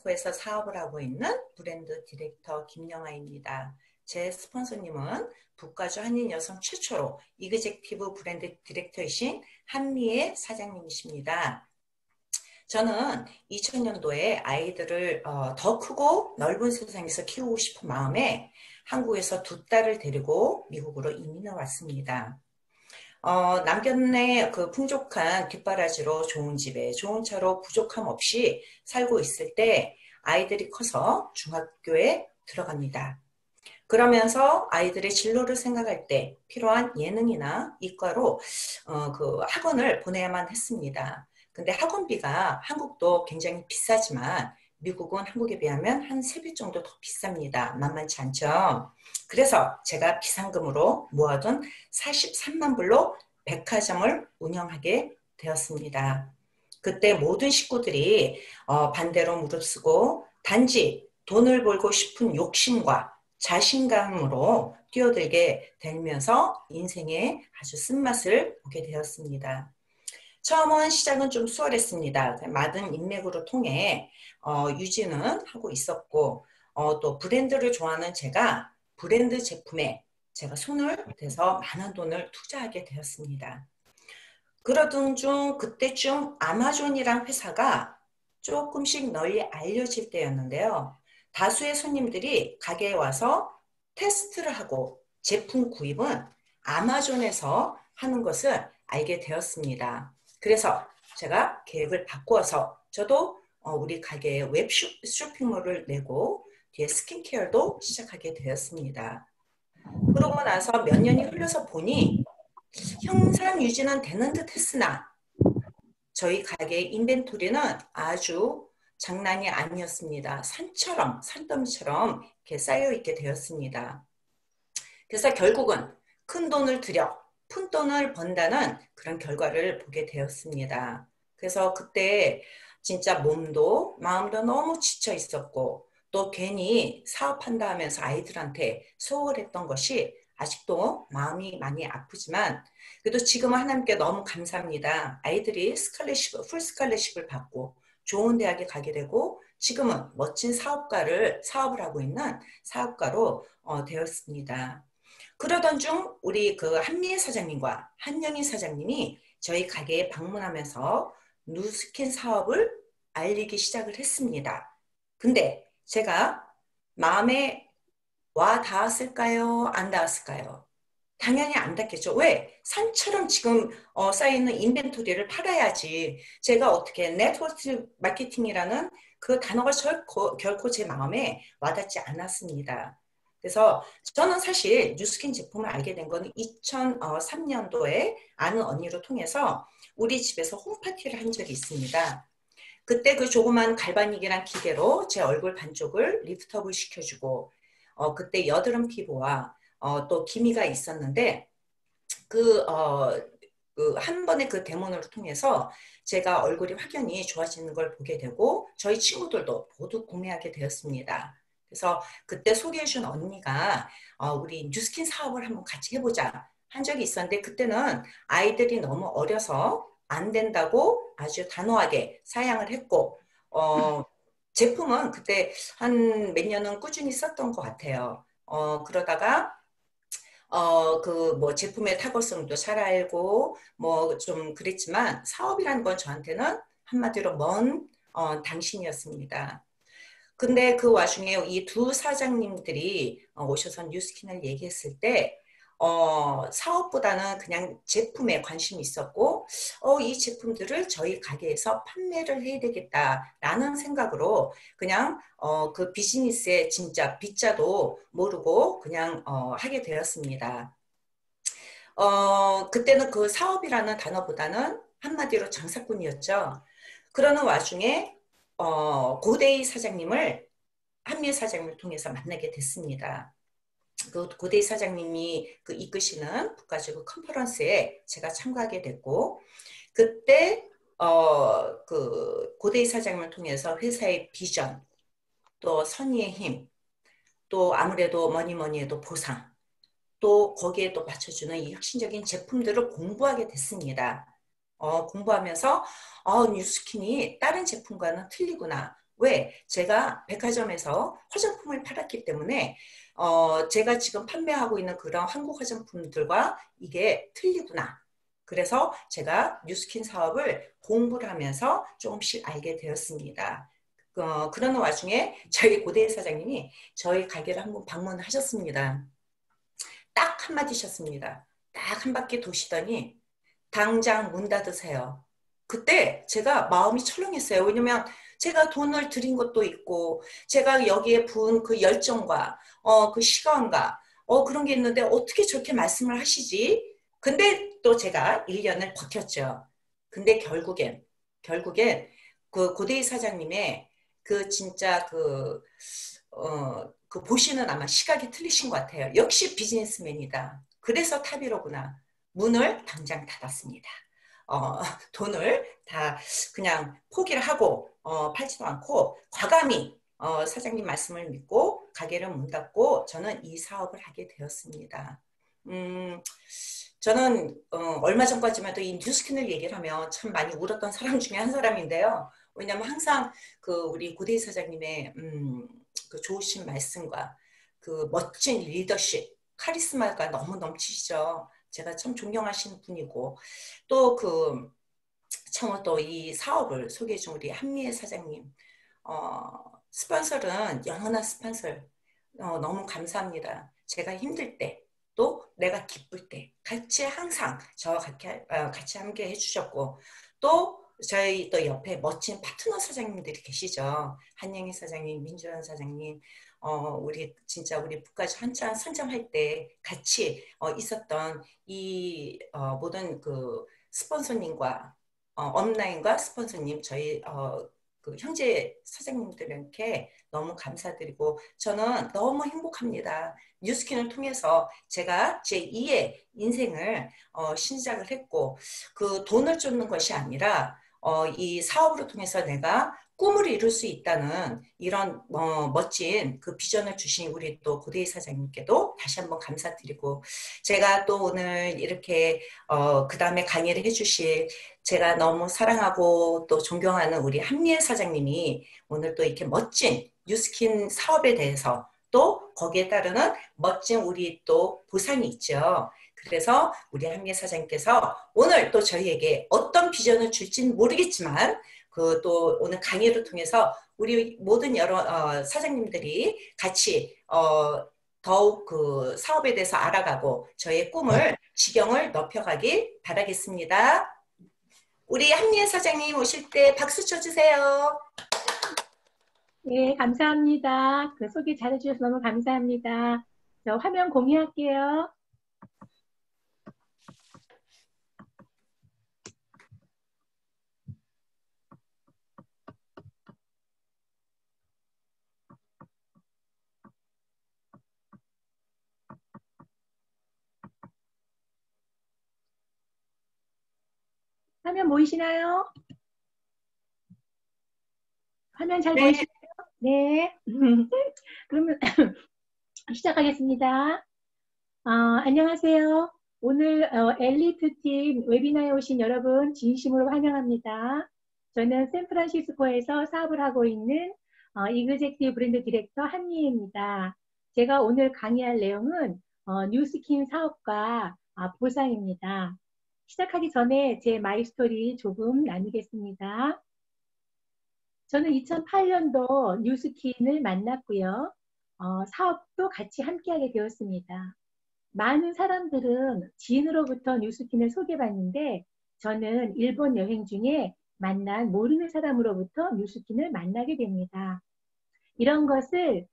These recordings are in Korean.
샌프란시스코에서 사업을 하고 있는 브랜드 디렉터 김영아입니다. 제 스폰서님은 북가주 한인 여성 최초로 이그젝티브 브랜드 디렉터이신 한미의 사장님이십니다. 저는 2000년도에 아이들을 더 크고 넓은 세상에서 키우고 싶은 마음에 한국에서 두 딸을 데리고 미국으로 이민을 왔습니다. 남편네 그 풍족한 뒷바라지로 좋은 집에 좋은 차로 부족함 없이 살고 있을 때 아이들이 커서 중학교에 들어갑니다. 그러면서 아이들의 진로를 생각할 때 필요한 예능이나 이과로 그 학원을 보내야만 했습니다. 근데 학원비가 한국도 굉장히 비싸지만 미국은 한국에 비하면 한 3배 정도 더 비쌉니다. 만만치 않죠. 그래서 제가 비상금으로 모아둔 43만 불로 백화점을 운영하게 되었습니다. 그때 모든 식구들이 반대로 무릅쓰고 단지 돈을 벌고 싶은 욕심과 자신감으로 뛰어들게 되면서 인생의 아주 쓴맛을 보게 되었습니다. 처음은 시작은 좀 수월했습니다. 많은 인맥으로 통해 유지는 하고 있었고 또 브랜드를 좋아하는 제가 브랜드 제품에 제가 손을 대서 많은 돈을 투자하게 되었습니다. 그러던 중 그때쯤 아마존이란 회사가 조금씩 널리 알려질 때였는데요. 다수의 손님들이 가게에 와서 테스트를 하고 제품 구입은 아마존에서 하는 것을 알게 되었습니다. 그래서 제가 계획을 바꾸어서 저도 우리 가게에 웹 쇼핑몰을 내고 뒤에 스킨케어도 시작하게 되었습니다. 그러고 나서 몇 년이 흘러서 보니 형상 유지는 되는 듯 했으나 저희 가게의 인벤토리는 아주 장난이 아니었습니다. 산처럼, 산더미처럼 이렇게 쌓여있게 되었습니다. 그래서 결국은 큰 돈을 들여 푼 돈을 번다는 그런 결과를 보게 되었습니다. 그래서 그때 진짜 몸도 마음도 너무 지쳐 있었고 또 괜히 사업한다 하면서 아이들한테 소홀했던 것이 아직도 마음이 많이 아프지만 그래도 지금은 하나님께 너무 감사합니다. 아이들이 풀 스칼렛십을 받고 좋은 대학에 가게 되고 지금은 멋진 사업을 하고 있는 사업가로 되었습니다. 그러던 중 우리 그 한미애 사장님과 한영희 사장님이 저희 가게에 방문하면서 누스킨 사업을 알리기 시작을 했습니다. 근데 제가 마음에 와 닿았을까요? 안 닿았을까요? 당연히 안 닿겠죠. 왜? 산처럼 지금 쌓여있는 인벤토리를 팔아야지. 제가 어떻게 네트워크 마케팅이라는 그 단어가 결코 제 마음에 와닿지 않았습니다. 그래서 저는 사실 뉴스킨 제품을 알게 된 건 2003년도에 아는 언니로 통해서 우리 집에서 홈파티를 한 적이 있습니다. 그때 그 조그만 갈바닉이란 기계로 제 얼굴 반쪽을 리프트업을 시켜주고 그때 여드름 피부와 또 기미가 있었는데 그 한 번의 그 데모를 통해서 제가 얼굴이 확연히 좋아지는 걸 보게 되고 저희 친구들도 모두 구매하게 되었습니다. 그래서 그때 소개해준 언니가 우리 뉴스킨 사업을 한번 같이 해보자 한 적이 있었는데 그때는 아이들이 너무 어려서 안 된다고 아주 단호하게 사양을 했고 제품은 그때 한 몇 년은 꾸준히 썼던 것 같아요. 그러다가 그 뭐 제품의 탁월성도 잘 알고 뭐 좀 그랬지만 사업이라는 건 저한테는 한마디로 먼 당신이었습니다. 근데 그 와중에 이 두 사장님들이 오셔서 뉴스킨을 얘기했을 때 사업보다는 그냥 제품에 관심이 있었고 이 제품들을 저희 가게에서 판매를 해야 되겠다라는 생각으로 그냥 그 비즈니스의 진짜 빗자도 모르고 그냥 하게 되었습니다. 그때는 그 사업이라는 단어보다는 한마디로 장사꾼이었죠. 그러는 와중에 고대희 사장님을 한미애 사장님을 통해서 만나게 됐습니다. 그 고대희 사장님이 그 이끄시는 북가지구 컨퍼런스에 제가 참가하게 됐고 그때 그 고대희 사장님을 통해서 회사의 비전 또 선의의 힘 또 아무래도 뭐니 해도 보상 또 거기에 또 맞춰주는 이 혁신적인 제품들을 공부하게 됐습니다. 공부하면서 뉴스킨이 다른 제품과는 틀리구나. 왜? 제가 백화점에서 화장품을 팔았기 때문에 제가 지금 판매하고 있는 그런 한국 화장품들과 이게 틀리구나. 그래서 제가 뉴스킨 사업을 공부를 하면서 조금씩 알게 되었습니다. 그러는 와중에 저희 고대 사장님이 저희 가게를 한번 방문하셨습니다. 딱 한마디셨습니다. 딱 한 바퀴 도시더니 당장 문 닫으세요. 그때 제가 마음이 철렁했어요. 왜냐면 제가 돈을 들인 것도 있고 제가 여기에 부은 그 열정과 그 시간과 그런 게 있는데 어떻게 저렇게 말씀을 하시지? 근데 또 제가 1년을 버텼죠. 근데 결국엔 그 고대희 사장님의 그 진짜 그 보시는 아마 시각이 틀리신 것 같아요. 역시 비즈니스맨이다. 그래서 탑이로구나. 문을 당장 닫았습니다. 어, 돈을 다 그냥 포기를 하고 팔지도 않고 과감히 사장님 말씀을 믿고 가게를 문 닫고 저는 이 사업을 하게 되었습니다. 음, 저는 얼마 전까지만 해도 이 뉴스킨을 얘기를 하면 참 많이 울었던 사람 중에 한 사람인데요. 왜냐하면 항상 그 우리 고대희 사장님의 그 좋으신 말씀과 그 멋진 리더십, 카리스마가 너무 넘치시죠. 제가 참 존경하시는 분이고 또 참 또 이 사업을 소개해 준 우리 한미애 사장님 스폰서는 영원한 스폰서 너무 감사합니다. 제가 힘들 때 또 내가 기쁠 때 같이 항상 저와 같이 함께 해주셨고 또 저희 또 옆에 멋진 파트너 사장님들이 계시죠. 한영희 사장님, 민주란 사장님, 우리 진짜 우리 북까지 한참 선정할 때 같이 있었던 이 모든 그 스폰서님과 업라인과 스폰서님 저희 그 형제 사장님들께 너무 감사드리고 저는 너무 행복합니다. 뉴스킨을 통해서 제가 제2의 인생을 시작을 했고 그 돈을 쫓는 것이 아니라 이 사업으로 통해서 내가 꿈을 이룰 수 있다는 이런 멋진 그 비전을 주신 우리 또 고대희 사장님께도 다시 한번 감사드리고 제가 또 오늘 이렇게 그 다음에 강의를 해주실 제가 너무 사랑하고 또 존경하는 우리 한미애 사장님이 오늘 또 이렇게 멋진 뉴스킨 사업에 대해서 또 거기에 따르는 멋진 우리 또 보상이 있죠. 그래서 우리 한미애 사장님께서 오늘 또 저희에게 어떤 비전을 줄지는 모르겠지만 그 또 오늘 강의를 통해서 우리 모든 여러 사장님들이 같이 더욱 그 사업에 대해서 알아가고 저의 꿈을 지경을 높여가길 바라겠습니다. 우리 한미애 사장님 오실 때 박수 쳐주세요. 네, 감사합니다. 그 소개 잘해주셔서 너무 감사합니다. 저 화면 공유할게요. 화면 보이시나요? 화면 잘 네. 보이시나요? 네. 그러면 시작하겠습니다. 안녕하세요. 오늘 엘리트 팀 웨비나에 오신 여러분 진심으로 환영합니다. 저는 샌프란시스코에서 사업을 하고 있는 이그제큐티브 브랜드 디렉터 한미애입니다. 제가 오늘 강의할 내용은 뉴스킨 사업과 보상입니다. 시작하기 전에 제 마이스토리 조금 나누겠습니다. 저는 2008년도 뉴스킨을 만났고요. 사업도 같이 함께하게 되었습니다. 많은 사람들은 지인으로부터 뉴스킨을 소개받는데 저는 일본 여행 중에 만난 모르는 사람으로부터 뉴스킨을 만나게 됩니다. 이런 것을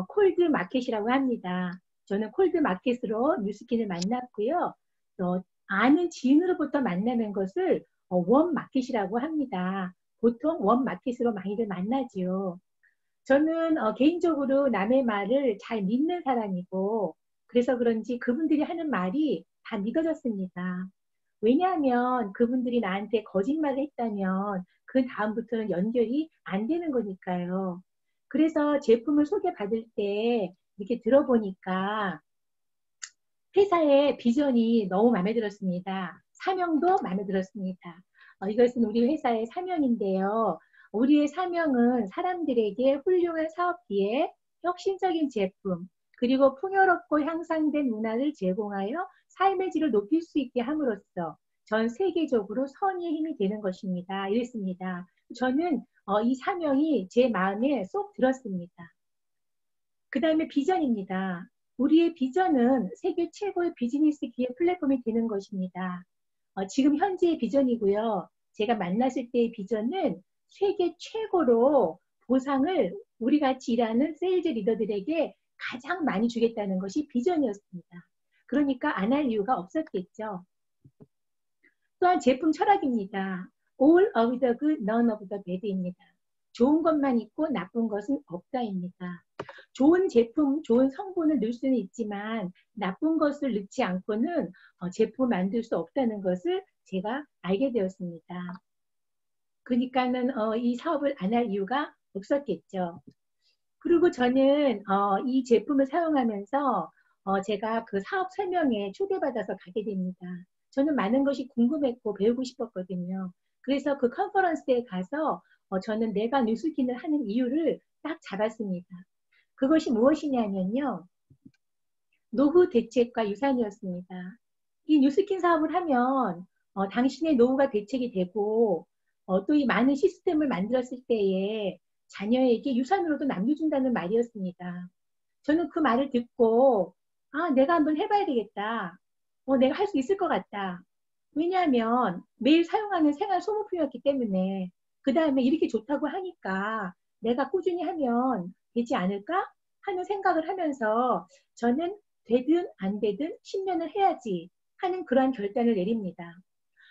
콜드 마켓이라고 합니다. 저는 콜드 마켓으로 뉴스킨을 만났고요. 또 아는 지인으로부터 만나는 것을 웜 마켓이라고 합니다. 보통 웜 마켓으로 많이들 만나지요. 저는 개인적으로 남의 말을 잘 믿는 사람이고 그래서 그런지 그분들이 하는 말이 다 믿어졌습니다. 왜냐하면 그분들이 나한테 거짓말을 했다면 그 다음부터는 연결이 안 되는 거니까요. 그래서 제품을 소개받을 때 이렇게 들어보니까 회사의 비전이 너무 마음에 들었습니다. 사명도 마음에 들었습니다. 이것은 우리 회사의 사명인데요. 우리의 사명은 사람들에게 훌륭한 사업 기회, 혁신적인 제품, 그리고 풍요롭고 향상된 문화를 제공하여 삶의 질을 높일 수 있게 함으로써 전 세계적으로 선의의 힘이 되는 것입니다. 이랬습니다. 저는 이 사명이 제 마음에 쏙 들었습니다. 그 다음에 비전입니다. 우리의 비전은 세계 최고의 비즈니스 기회 플랫폼이 되는 것입니다. 지금 현재의 비전이고요. 제가 만났을 때의 비전은 세계 최고로 보상을 우리 같이 일하는 세일즈 리더들에게 가장 많이 주겠다는 것이 비전이었습니다. 그러니까 안 할 이유가 없었겠죠. 또한 제품 철학입니다. All of the good, none of the bad입니다. 좋은 것만 있고 나쁜 것은 없다입니다. 좋은 제품, 좋은 성분을 넣을 수는 있지만 나쁜 것을 넣지 않고는 제품을 만들 수 없다는 것을 제가 알게 되었습니다. 그러니까는 이 사업을 안 할 이유가 없었겠죠. 그리고 저는 이 제품을 사용하면서 제가 그 사업 설명회 초대받아서 가게 됩니다. 저는 많은 것이 궁금했고 배우고 싶었거든요. 그래서 그 컨퍼런스에 가서 저는 내가 뉴스킨을 하는 이유를 딱 잡았습니다. 그것이 무엇이냐면요. 노후 대책과 유산이었습니다. 이 뉴스킨 사업을 하면 당신의 노후가 대책이 되고 또 이 많은 시스템을 만들었을 때에 자녀에게 유산으로도 남겨준다는 말이었습니다. 저는 그 말을 듣고 내가 한번 해봐야 되겠다. 내가 할 수 있을 것 같다. 왜냐하면 매일 사용하는 생활 소모품이었기 때문에 그 다음에 이렇게 좋다고 하니까 내가 꾸준히 하면 되지 않을까 하는 생각을 하면서 저는 되든 안 되든 10년을 해야지 하는 그러한 결단을 내립니다.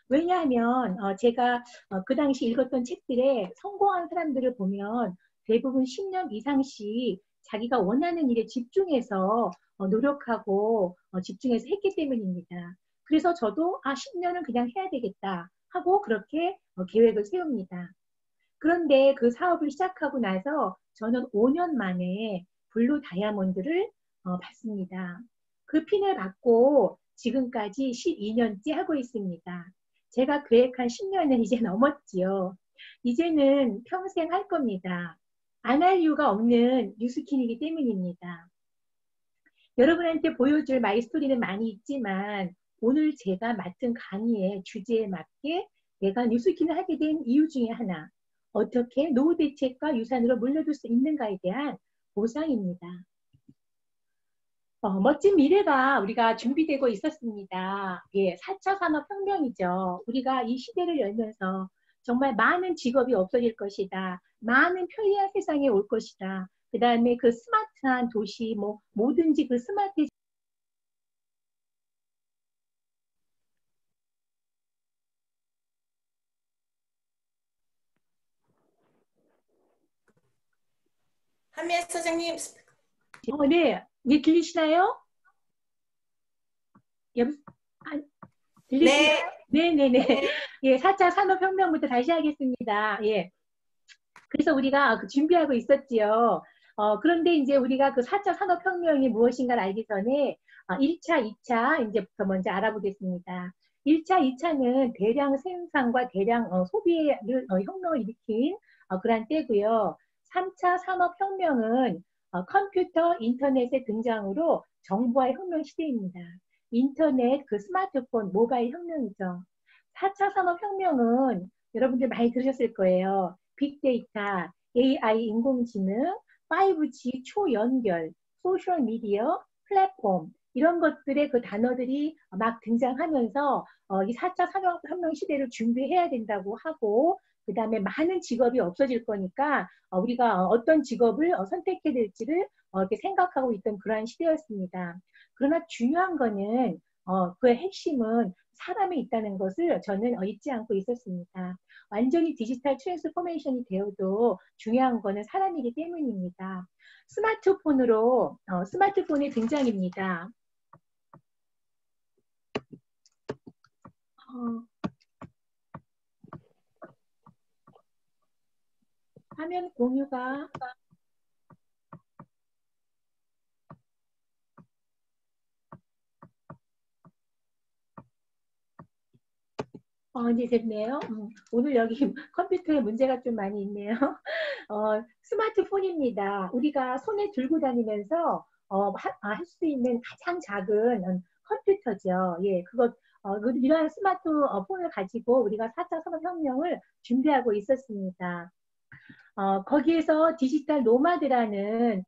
왜냐하면 제가 그 당시 읽었던 책들에 성공한 사람들을 보면 대부분 10년 이상씩 자기가 원하는 일에 집중해서 노력하고 집중해서 했기 때문입니다. 그래서 저도 10년은 그냥 해야 되겠다 하고 그렇게 계획을 세웁니다. 그런데 그 사업을 시작하고 나서 저는 5년 만에 블루 다이아몬드를 받습니다. 그 핀을 받고 지금까지 12년째 하고 있습니다. 제가 계획한 10년은 이제 넘었지요. 이제는 평생 할 겁니다. 안 할 이유가 없는 뉴스킨이기 때문입니다. 여러분한테 보여줄 마이스토리는 많이 있지만 오늘 제가 맡은 강의의 주제에 맞게 내가 뉴스킨을 하게 된 이유 중에 하나, 어떻게 노후 대책과 유산으로 물려줄 수 있는가에 대한 보상입니다. 멋진 미래가 우리가 준비되고 있었습니다. 예, 4차 산업혁명이죠. 우리가 이 시대를 열면서 정말 많은 직업이 없어질 것이다. 많은 편리한 세상에 올 것이다. 그 다음에 그 스마트한 도시, 뭐든지 그 스마트 한미애 사장님, 네, 네, 들리시나요? 들리시나요? 네, 네네네. 예, 4차 산업혁명부터 다시 하겠습니다. 예. 그래서 우리가 준비하고 있었지요. 그런데 이제 우리가 그 4차 산업혁명이 무엇인가를 알기 전에 1차, 2차 이제부터 먼저 알아보겠습니다. 1차, 2차는 대량 생산과 대량 소비를 혁명을 일으킨 그러한 때고요. 3차 산업혁명은 컴퓨터, 인터넷의 등장으로 정보화의 혁명 시대입니다. 인터넷, 그 스마트폰, 모바일 혁명이죠. 4차 산업혁명은 여러분들 많이 들으셨을 거예요. 빅데이터, AI 인공지능, 5G 초연결, 소셜미디어, 플랫폼 이런 것들의 그 단어들이 막 등장하면서 이 4차 산업혁명 시대를 준비해야 된다고 하고 그 다음에 많은 직업이 없어질 거니까 우리가 어떤 직업을 선택해야 될지를 이렇게 생각하고 있던 그러한 시대였습니다. 그러나 중요한 거는 그의 핵심은 사람이 있다는 것을 저는 잊지 않고 있었습니다. 완전히 디지털 트랜스포메이션이 되어도 중요한 거는 사람이기 때문입니다. 스마트폰의 등장입니다. 화면 공유가 이제 됐네요. 오늘 여기 컴퓨터에 문제가 좀 많이 있네요. 스마트폰입니다. 우리가 손에 들고 다니면서 할 수 있는 가장 작은 컴퓨터죠. 예, 이러한 스마트폰을 가지고 우리가 4차 산업혁명을 준비하고 있었습니다. 거기에서 디지털 노마드라는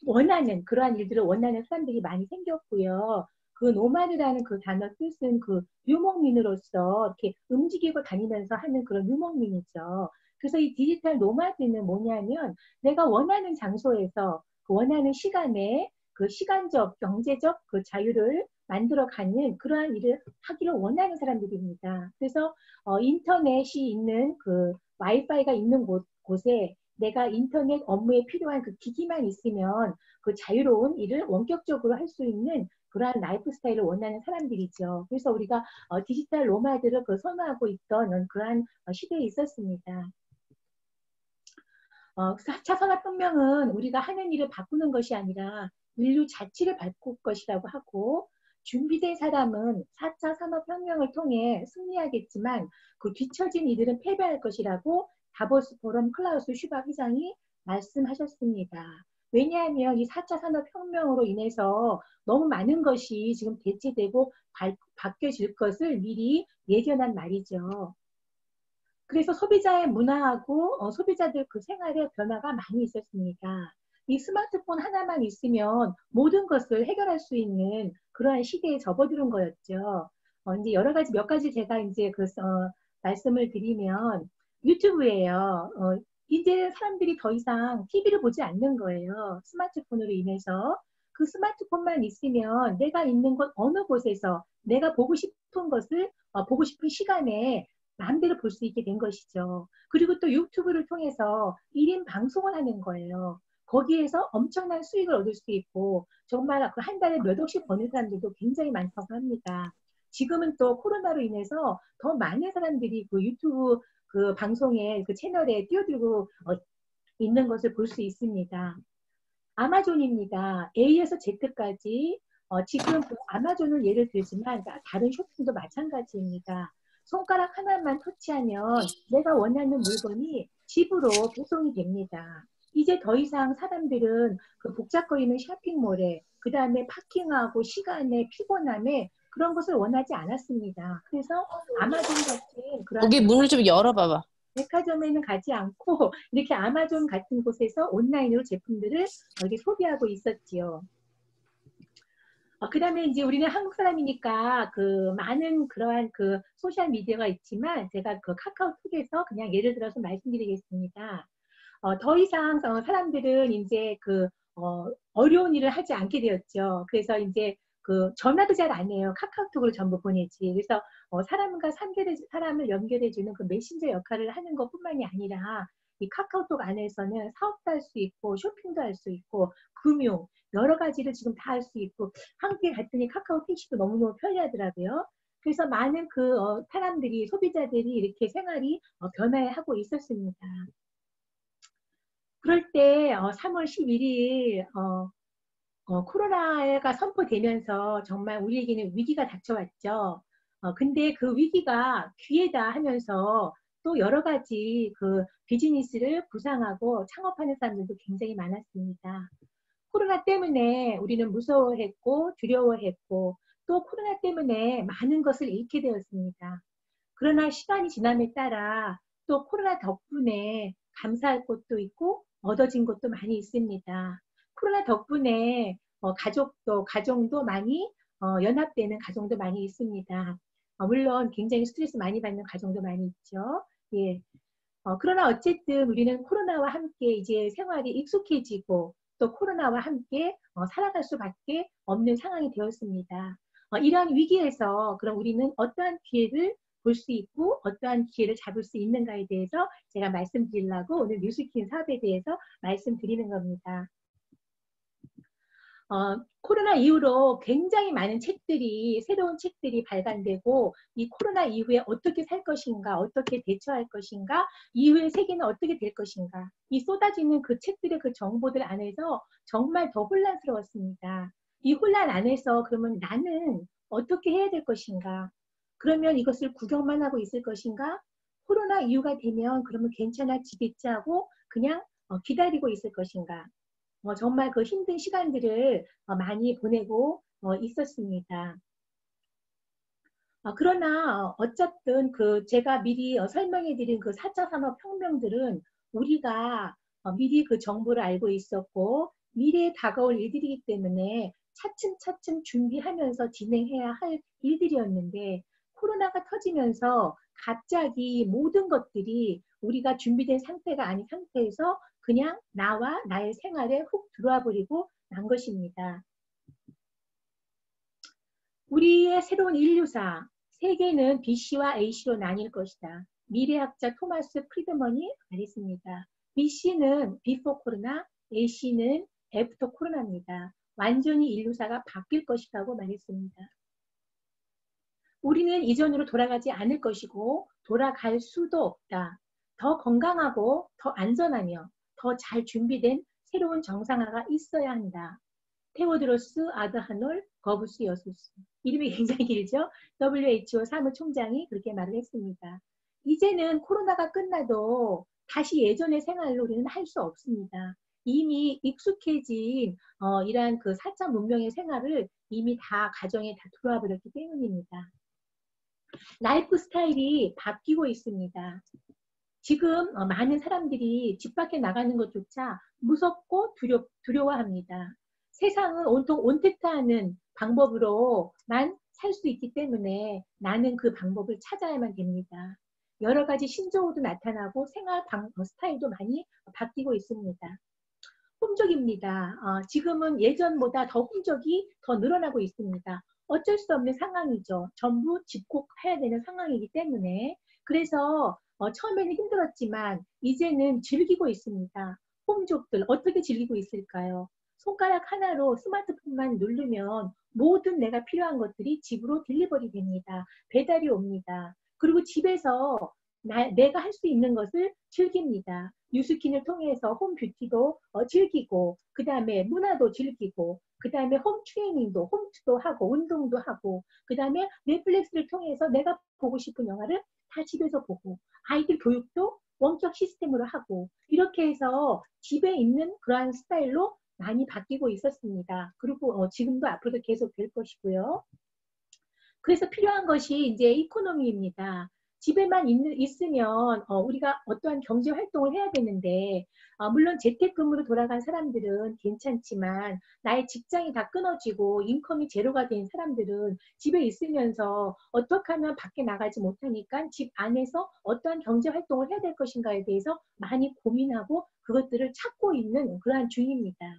원하는, 그러한 일들을 원하는 사람들이 많이 생겼고요. 그 노마드라는 그 단어 뜻은 그 유목민으로서 이렇게 움직이고 다니면서 하는 그런 유목민이죠. 그래서 이 디지털 노마드는 뭐냐면 내가 원하는 장소에서 그 원하는 시간에 그 시간적, 경제적 그 자유를 만들어가는 그러한 일을 하기를 원하는 사람들입니다. 그래서 인터넷이 있는 와이파이가 있는 곳에 내가 인터넷 업무에 필요한 그 기기만 있으면 그 자유로운 일을 원격적으로 할 수 있는 그러한 라이프 스타일을 원하는 사람들이죠. 그래서 우리가 디지털 노마드를 선호하고 있던 그러한 시대에 있었습니다. 4차 산업혁명은 우리가 하는 일을 바꾸는 것이 아니라 인류 자체를 바꿀 것이라고 하고 준비된 사람은 4차 산업혁명을 통해 승리하겠지만 그 뒤처진 이들은 패배할 것이라고 다보스 포럼 클라우스 슈밥 회장이 말씀하셨습니다. 왜냐하면 이 4차 산업혁명으로 인해서 너무 많은 것이 지금 대체되고 바뀌어질 것을 미리 예견한 말이죠. 그래서 소비자의 문화하고 소비자들 그 생활에 변화가 많이 있었습니다. 이 스마트폰 하나만 있으면 모든 것을 해결할 수 있는 그러한 시대에 접어드는 거였죠. 이제 여러 가지, 몇 가지 제가 이제 말씀을 드리면 유튜브예요. 이제 사람들이 더 이상 TV를 보지 않는 거예요. 스마트폰으로 인해서. 그 스마트폰만 있으면 내가 있는 곳 어느 곳에서 내가 보고 싶은 것을 보고 싶은 시간에 마음대로 볼 수 있게 된 것이죠. 그리고 또 유튜브를 통해서 1인 방송을 하는 거예요. 거기에서 엄청난 수익을 얻을 수 있고 정말 그 한 달에 몇 억씩 버는 사람들도 굉장히 많다고 합니다. 지금은 또 코로나로 인해서 더 많은 사람들이 그 유튜브 그 방송에 그 채널에 뛰어들고 있는 것을 볼 수 있습니다. 아마존입니다. A에서 Z까지 지금 그 아마존을 예를 들지만 다른 쇼핑도 마찬가지입니다. 손가락 하나만 터치하면 내가 원하는 물건이 집으로 배송이 됩니다. 이제 더 이상 사람들은 그 복잡거리는 쇼핑몰에 그 다음에 파킹하고 시간에 피곤함에 그런 것을 원하지 않았습니다. 그래서 아마존 같은 그런 거기 문을 좀 열어봐봐. 백화점에는 가지 않고 이렇게 아마존 같은 곳에서 온라인으로 제품들을 이렇게 소비하고 있었지요. 그다음에 이제 우리는 한국 사람이니까 그 많은 그러한 그 소셜 미디어가 있지만 제가 그 카카오톡에서 그냥 예를 들어서 말씀드리겠습니다. 더 이상 사람들은 이제 어려운 일을 하지 않게 되었죠. 그래서 이제 그 전화도 잘 안 해요. 카카오톡으로 전부 보내지. 그래서 사람과 사람을 연결해주는 그 메신저 역할을 하는 것뿐만이 아니라 이 카카오톡 안에서는 사업도 할 수 있고 쇼핑도 할 수 있고 금융 여러 가지를 지금 다 할 수 있고 한국에 갔더니 카카오 택시도 너무너무 편리하더라고요. 그래서 많은 사람들이 소비자들이 이렇게 생활이 변화하고 있었습니다. 그럴 때 3월 11일 코로나가 선포되면서 정말 우리에게는 위기가 닥쳐왔죠. 근데 그 위기가 기회다 하면서 또 여러 가지 그 비즈니스를 구상하고 창업하는 사람들도 굉장히 많았습니다. 코로나 때문에 우리는 무서워했고 두려워했고 또 코로나 때문에 많은 것을 잃게 되었습니다. 그러나 시간이 지남에 따라 또 코로나 덕분에 감사할 것도 있고 얻어진 것도 많이 있습니다. 코로나 덕분에 가정도 많이 연합되는 가정도 많이 있습니다. 물론 굉장히 스트레스 많이 받는 가정도 많이 있죠. 예. 그러나 어쨌든 우리는 코로나와 함께 이제 생활이 익숙해지고 또 코로나와 함께 살아갈 수밖에 없는 상황이 되었습니다. 이러한 위기에서 그럼 우리는 어떠한 기회를 볼 수 있고 어떠한 기회를 잡을 수 있는가에 대해서 제가 말씀드리려고 오늘 뉴스킨 사업에 대해서 말씀드리는 겁니다. 코로나 이후로 굉장히 많은 책들이 새로운 책들이 발간되고 이 코로나 이후에 어떻게 살 것인가 어떻게 대처할 것인가 이후의 세계는 어떻게 될 것인가 이 쏟아지는 그 책들의 그 정보들 안에서 정말 더 혼란스러웠습니다. 이 혼란 안에서 그러면 나는 어떻게 해야 될 것인가 그러면 이것을 구경만 하고 있을 것인가? 코로나 이후가 되면 그러면 괜찮아지겠지 하고 그냥 기다리고 있을 것인가? 정말 그 힘든 시간들을 많이 보내고 있었습니다. 그러나 어쨌든 그 제가 미리 설명해 드린 그 4차 산업혁명들은 우리가 미리 그 정보를 알고 있었고 미래에 다가올 일들이기 때문에 차츰차츰 준비하면서 진행해야 할 일들이었는데 코로나가 터지면서 갑자기 모든 것들이 우리가 준비된 상태가 아닌 상태에서 그냥 나와 나의 생활에 훅 들어와 버리고 난 것입니다. 우리의 새로운 인류사, 세계는 BC와 AC로 나뉠 것이다. 미래학자 토마스 프리드먼이 말했습니다. BC는 before 코로나, AC는 after 코로나입니다. 완전히 인류사가 바뀔 것이라고 말했습니다. 우리는 이전으로 돌아가지 않을 것이고 돌아갈 수도 없다. 더 건강하고 더 안전하며 더 잘 준비된 새로운 정상화가 있어야 한다. 테오드로스 아드하놀 거부스 여수스. 이름이 굉장히 길죠? WHO 사무총장이 그렇게 말을 했습니다. 이제는 코로나가 끝나도 다시 예전의 생활로 우리는 할 수 없습니다. 이미 익숙해진 이러한 그 4차 문명의 생활을 이미 다 가정에 다 들어와 버렸기 때문입니다. 라이프 스타일이 바뀌고 있습니다. 지금 많은 사람들이 집 밖에 나가는 것조차 무섭고 두려워합니다. 세상은 온통 온택트하는 방법으로만 살 수 있기 때문에 나는 그 방법을 찾아야만 됩니다. 여러 가지 신조어도 나타나고 생활 스타일도 많이 바뀌고 있습니다. 혼족입니다. 지금은 예전보다 더 혼족이 더 늘어나고 있습니다. 어쩔 수 없는 상황이죠. 전부 집콕해야 되는 상황이기 때문에. 그래서 처음에는 힘들었지만 이제는 즐기고 있습니다. 홈족들 어떻게 즐기고 있을까요? 손가락 하나로 스마트폰만 누르면 모든 내가 필요한 것들이 집으로 딜리버리 됩니다. 배달이 옵니다. 그리고 집에서 내가 할 수 있는 것을 즐깁니다. 뉴스킨을 통해서 홈뷰티도 즐기고 그 다음에 문화도 즐기고 그 다음에 홈 트레이닝도 홈트도 하고 운동도 하고 그 다음에 넷플릭스를 통해서 내가 보고 싶은 영화를 다 집에서 보고 아이들 교육도 원격 시스템으로 하고 이렇게 해서 집에 있는 그러한 스타일로 많이 바뀌고 있었습니다. 그리고 지금도 앞으로도 계속 될 것이고요. 그래서 필요한 것이 이제 이코노미입니다. 집에만 있으면 우리가 어떠한 경제 활동을 해야 되는데 물론 재택근무로 돌아간 사람들은 괜찮지만 나의 직장이 다 끊어지고 인컴이 제로가 된 사람들은 집에 있으면서 어떻게 하면 밖에 나가지 못하니까 집 안에서 어떠한 경제 활동을 해야 될 것인가에 대해서 많이 고민하고 그것들을 찾고 있는 그러한 중입니다.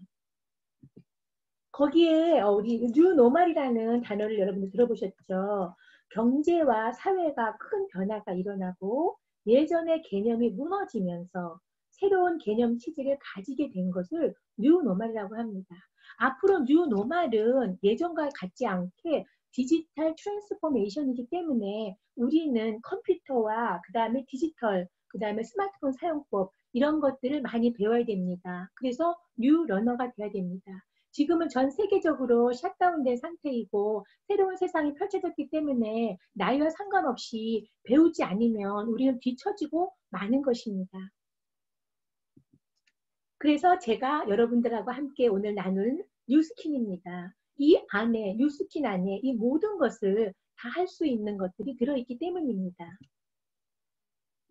거기에 우리 뉴노멀이라는 단어를 여러분들 들어보셨죠? 경제와 사회가 큰 변화가 일어나고 예전의 개념이 무너지면서 새로운 개념 체질을 가지게 된 것을 뉴노멀이라고 합니다. 앞으로 뉴노멀은 예전과 같지 않게 디지털 트랜스포메이션이기 때문에 우리는 컴퓨터와 그 다음에 디지털, 그 다음에 스마트폰 사용법 이런 것들을 많이 배워야 됩니다. 그래서 뉴 러너가 돼야 됩니다. 지금은 전 세계적으로 셧다운된 상태이고 새로운 세상이 펼쳐졌기 때문에 나이와 상관없이 배우지 않으면 우리는 뒤처지고 마는 것입니다. 그래서 제가 여러분들하고 함께 오늘 나눌 뉴스킨입니다. 이 안에, 뉴스킨 안에 이 모든 것을 다 할 수 있는 것들이 들어있기 때문입니다.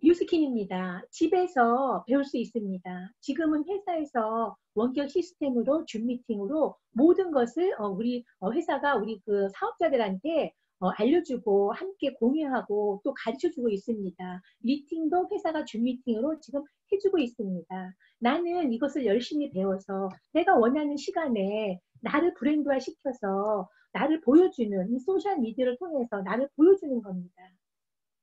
뉴스킨입니다. 집에서 배울 수 있습니다. 지금은 회사에서 원격 시스템으로 줌 미팅으로 모든 것을 우리 회사가 우리 그 사업자들한테 알려주고 함께 공유하고 또 가르쳐주고 있습니다. 미팅도 회사가 줌 미팅으로 지금 해주고 있습니다. 나는 이것을 열심히 배워서 내가 원하는 시간에 나를 브랜드화 시켜서 나를 보여주는 이 소셜 미디어를 통해서 나를 보여주는 겁니다.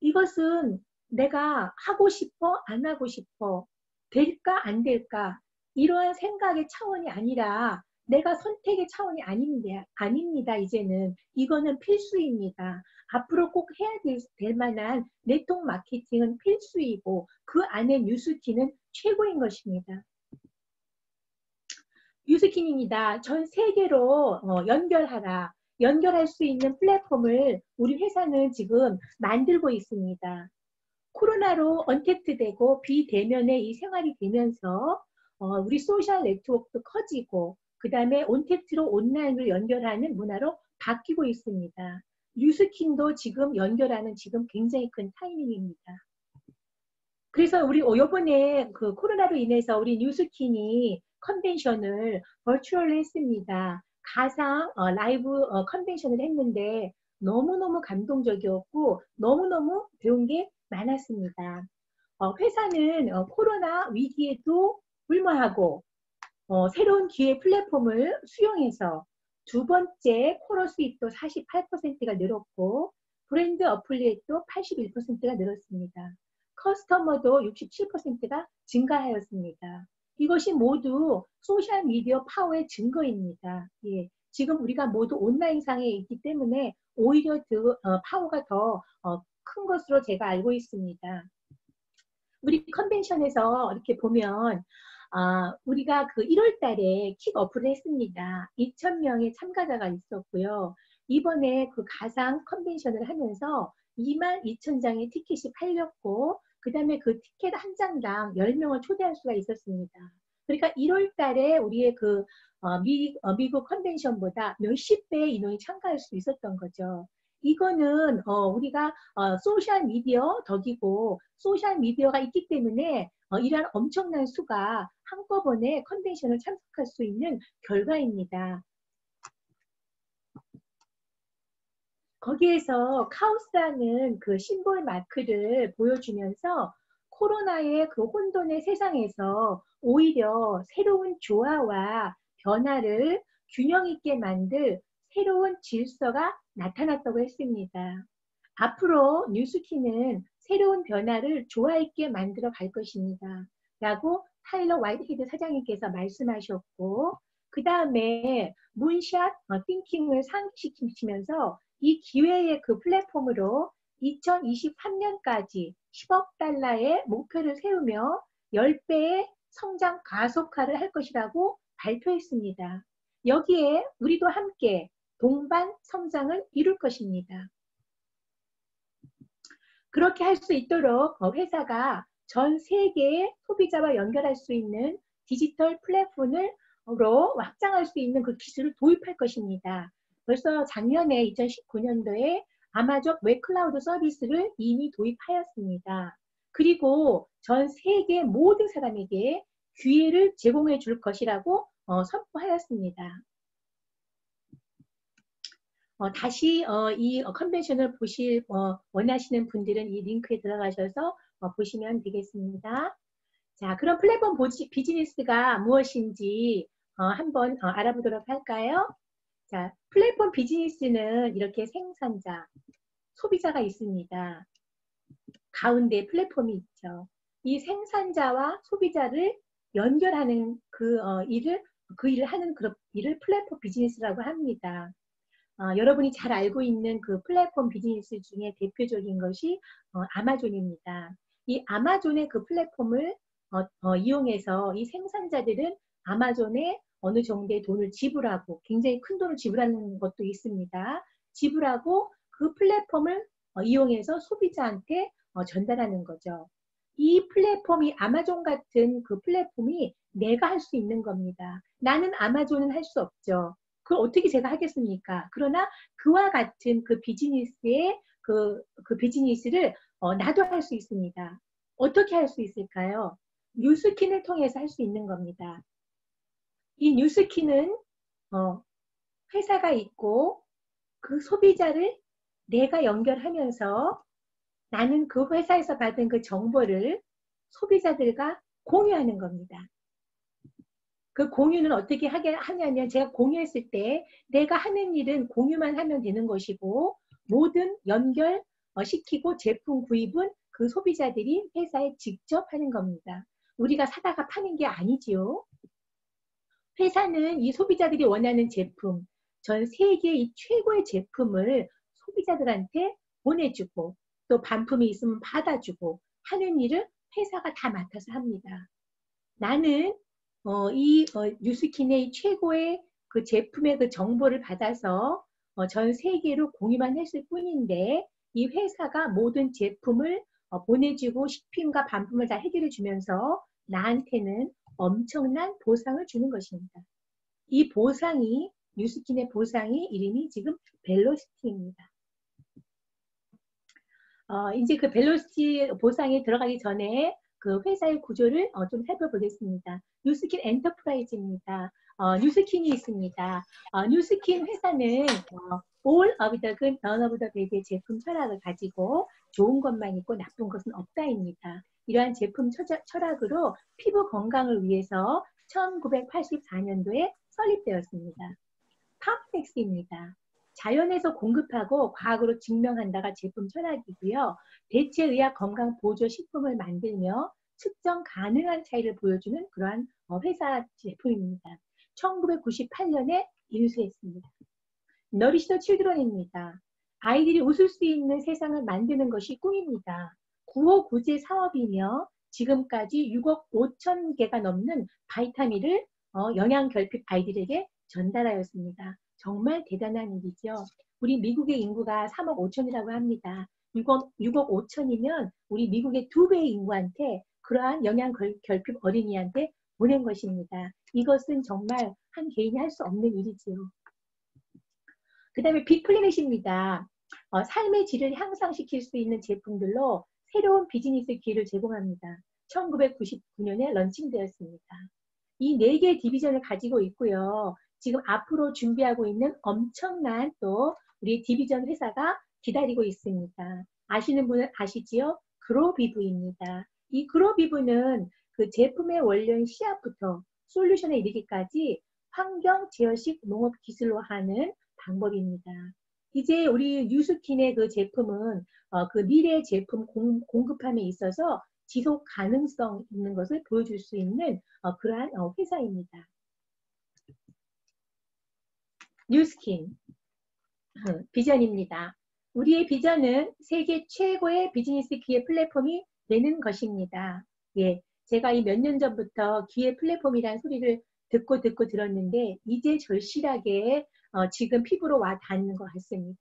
이것은 내가 하고 싶어, 안 하고 싶어, 될까, 안 될까, 이러한 생각의 차원이 아니라 내가 선택의 차원이 아닙니다, 이제는. 이거는 필수입니다. 앞으로 꼭 해야 될 만한 네트워크 마케팅은 필수이고 그 안에 뉴스킨은 최고인 것입니다. 뉴스킨입니다. 전 세계로 연결하라. 연결할 수 있는 플랫폼을 우리 회사는 지금 만들고 있습니다. 코로나로 언택트되고 비대면의 이 생활이 되면서 우리 소셜 네트워크도 커지고 그 다음에 온택트로 온라인으로 연결하는 문화로 바뀌고 있습니다. 뉴스킨도 지금 연결하는 지금 굉장히 큰 타이밍입니다. 그래서 우리 이번에 그 코로나로 인해서 우리 뉴스킨이 컨벤션을 버추얼로 했습니다. 가상 라이브 컨벤션을 했는데 너무너무 감동적이었고 너무너무 배운 게 많았습니다. 회사는 코로나 위기에도 불모하고 새로운 기회 플랫폼을 수용해서 두 번째 코너 수입도 48%가 늘었고 브랜드 어플리에이트도 81%가 늘었습니다. 커스터머도 67%가 증가하였습니다. 이것이 모두 소셜미디어 파워의 증거입니다. 예, 지금 우리가 모두 온라인상에 있기 때문에 오히려 그 파워가 더 큰 것으로 제가 알고 있습니다. 우리 컨벤션에서 이렇게 보면 우리가 그 1월 달에 킥오프를 했습니다. 2,000명의 참가자가 있었고요. 이번에 그 가상 컨벤션을 하면서 22,000장의 티켓이 팔렸고 그 다음에 그 티켓 한 장당 10명을 초대할 수가 있었습니다. 그러니까 1월 달에 우리의 그 미국 컨벤션보다 몇십 배의 인원이 참가할 수 있었던 거죠. 이거는 우리가 소셜 미디어 덕이고 소셜 미디어가 있기 때문에 이러한 엄청난 수가 한꺼번에 컨벤션을 참석할 수 있는 결과입니다. 거기에서 카오스라는 그 심볼 마크를 보여주면서 코로나의 그 혼돈의 세상에서 오히려 새로운 조화와 변화를 균형 있게 만들 새로운 질서가 나타났다고 했습니다. 앞으로 뉴스키는 새로운 변화를 조화 있게 만들어 갈 것입니다. 라고 타일러 화이트헤드 사장님께서 말씀하셨고 그 다음에 문샷 띵킹을 상기시키면서 이 기회의 그 플랫폼으로 2023년까지 10억 달러의 목표를 세우며 10배의 성장 가속화를 할 것이라고 발표했습니다. 여기에 우리도 함께 동반 성장을 이룰 것입니다. 그렇게 할 수 있도록 회사가 전 세계의 소비자와 연결할 수 있는 디지털 플랫폼으로 확장할 수 있는 그 기술을 도입할 것입니다. 벌써 작년에 2019년도에 아마존 웹 클라우드 서비스를 이미 도입하였습니다. 그리고 전 세계 모든 사람에게 기회를 제공해 줄 것이라고 선포하였습니다. 다시 이 컨벤션을 보실 원하시는 분들은 이 링크에 들어가셔서 보시면 되겠습니다. 자, 그럼 플랫폼 비즈니스가 무엇인지 한번 알아보도록 할까요? 자, 플랫폼 비즈니스는 이렇게 생산자, 소비자가 있습니다. 가운데 플랫폼이 있죠. 이 생산자와 소비자를 연결하는 그 일을 하는 그 일을 플랫폼 비즈니스라고 합니다. 여러분이 잘 알고 있는 그 플랫폼 비즈니스 중에 대표적인 것이 아마존입니다. 이 아마존의 그 플랫폼을 이용해서 이 생산자들은 아마존에 어느 정도의 돈을 지불하고 굉장히 큰 돈을 지불하는 것도 있습니다. 지불하고 그 플랫폼을 이용해서 소비자한테 전달하는 거죠. 이 플랫폼이 아마존 같은 그 플랫폼이 내가 할 수 있는 겁니다. 나는 아마존은 할 수 없죠. 그걸 어떻게 제가 하겠습니까? 그러나 그와 같은 그 비즈니스의 그 비즈니스를 나도 할 수 있습니다. 어떻게 할 수 있을까요? 뉴스킨을 통해서 할 수 있는 겁니다. 이 뉴스킨은 회사가 있고 그 소비자를 내가 연결하면서 나는 그 회사에서 받은 그 정보를 소비자들과 공유하는 겁니다. 그 공유는 어떻게 하냐면 제가 공유했을 때 내가 하는 일은 공유만 하면 되는 것이고 모든 연결 시키고 제품 구입은 그 소비자들이 회사에 직접 하는 겁니다. 우리가 사다가 파는 게 아니지요. 회사는 이 소비자들이 원하는 제품, 전 세계의 이 최고의 제품을 소비자들한테 보내주고 또 반품이 있으면 받아주고 하는 일을 회사가 다 맡아서 합니다. 나는 뉴스킨의 최고의 그 제품의 그 정보를 받아서 전 세계로 공유만 했을 뿐인데 이 회사가 모든 제품을 보내주고 식품과 반품을 다 해결해 주면서 나한테는 엄청난 보상을 주는 것입니다. 이 보상이 뉴스킨의 보상이 이름이 지금 벨로시티입니다. 이제 그 벨로시티 보상에 들어가기 전에 그 회사의 구조를 좀 살펴보겠습니다. 뉴스킨 엔터프라이즈입니다. 뉴스킨이 있습니다. 뉴스킨 회사는 all of the good, none of the bad의 제품 철학을 가지고 좋은 것만 있고 나쁜 것은 없다입니다. 이러한 제품 철학으로 피부 건강을 위해서 1984년도에 설립되었습니다. 파프렉스입니다. 자연에서 공급하고 과학으로 증명한다가 제품 철학이고요. 대체의학 건강 보조 식품을 만들며 측정 가능한 차이를 보여주는 그러한 회사 제품입니다. 1998년에 인수했습니다. 너리시 더 칠드런입니다. 아이들이 웃을 수 있는 세상을 만드는 것이 꿈입니다. 구호구제 사업이며 지금까지 6억 5천 개가 넘는 바이타민을 영양 결핍 아이들에게 전달하였습니다. 정말 대단한 일이죠. 우리 미국의 인구가 3억 5천이라고 합니다. 6억 5천이면 우리 미국의 2배의 인구한테 그러한 영양 결핍 어린이한테 보낸 것입니다. 이것은 정말 한 개인이 할 수 없는 일이지요. 그 다음에 빅플래닛입니다. 삶의 질을 향상시킬 수 있는 제품들로 새로운 비즈니스 기회를 제공합니다. 1999년에 런칭되었습니다. 이 4개의 디비전을 가지고 있고요. 지금 앞으로 준비하고 있는 엄청난 또 우리 디비전 회사가 기다리고 있습니다. 아시는 분은 아시지요? 그로비브입니다. 이 그로비브는 그 제품의 원료인 씨앗부터 솔루션에 이르기까지 환경 제어식 농업 기술로 하는 방법입니다. 이제 우리 뉴스킨의 그 제품은 그 미래 제품 공급함에 있어서 지속 가능성 있는 것을 보여줄 수 있는 그러한 회사입니다. 뉴스킨 비전입니다. 우리의 비전은 세계 최고의 비즈니스 기회 플랫폼이 되는 것입니다. 예, 제가 이 몇 년 전부터 기회 플랫폼이라는 소리를 듣고 들었는데 이제 절실하게 지금 피부로 와 닿는 것 같습니다.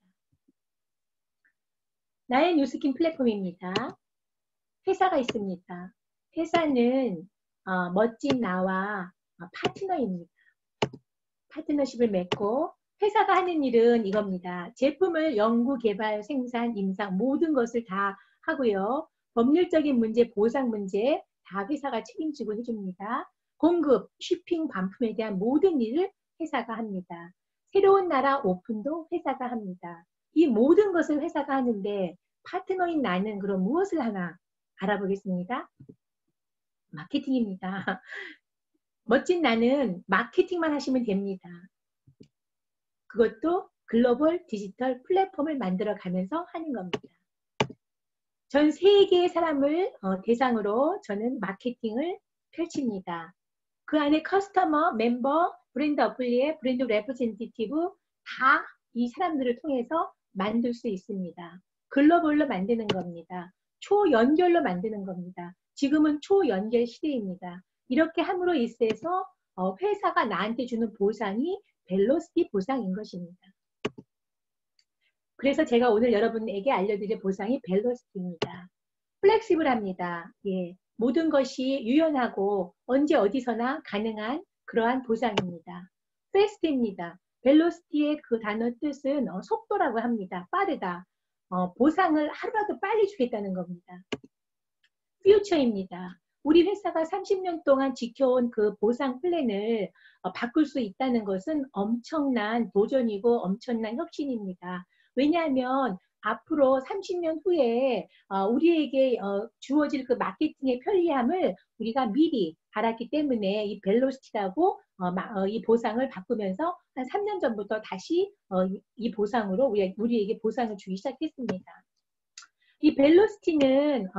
나의 뉴스킨 플랫폼입니다. 회사가 있습니다. 회사는 멋진 나와 파트너입니다. 파트너십을 맺고 회사가 하는 일은 이겁니다. 제품을 연구, 개발, 생산, 임상 모든 것을 다 하고요. 법률적인 문제, 보상 문제 다 회사가 책임지고 해줍니다. 공급, 쇼핑, 반품에 대한 모든 일을 회사가 합니다. 새로운 나라 오픈도 회사가 합니다. 이 모든 것을 회사가 하는데 파트너인 나는 그럼 무엇을 하나 알아보겠습니다. 마케팅입니다. 멋진 나는 마케팅만 하시면 됩니다. 그것도 글로벌 디지털 플랫폼을 만들어 가면서 하는 겁니다. 전 세계의 사람을 대상으로 저는 마케팅을 펼칩니다. 그 안에 커스터머, 멤버, 브랜드 어플리에, 브랜드 레프레젠티티브 다 이 사람들을 통해서 만들 수 있습니다. 글로벌로 만드는 겁니다. 초연결로 만드는 겁니다. 지금은 초연결 시대입니다. 이렇게 함으로 있어서 회사가 나한테 주는 보상이 벨로시티 보상인 것입니다. 그래서 제가 오늘 여러분에게 알려드릴 보상이 벨로시티입니다. 플렉시블합니다. 예, 모든 것이 유연하고 언제 어디서나 가능한 그러한 보상입니다. 패스트입니다. 벨로시티의 그 단어 뜻은 속도라고 합니다. 빠르다. 보상을 하루라도 빨리 주겠다는 겁니다. 퓨처입니다. 우리 회사가 30년 동안 지켜온 그 보상 플랜을 바꿀 수 있다는 것은 엄청난 도전이고 엄청난 혁신입니다. 왜냐하면 앞으로 30년 후에 우리에게 주어질 그 마케팅의 편리함을 우리가 미리 알았기 때문에 이 벨로시티라고 이 보상을 바꾸면서 한 3년 전부터 다시 이 보상으로 우리에게 보상을 주기 시작했습니다. 이 벨로시티는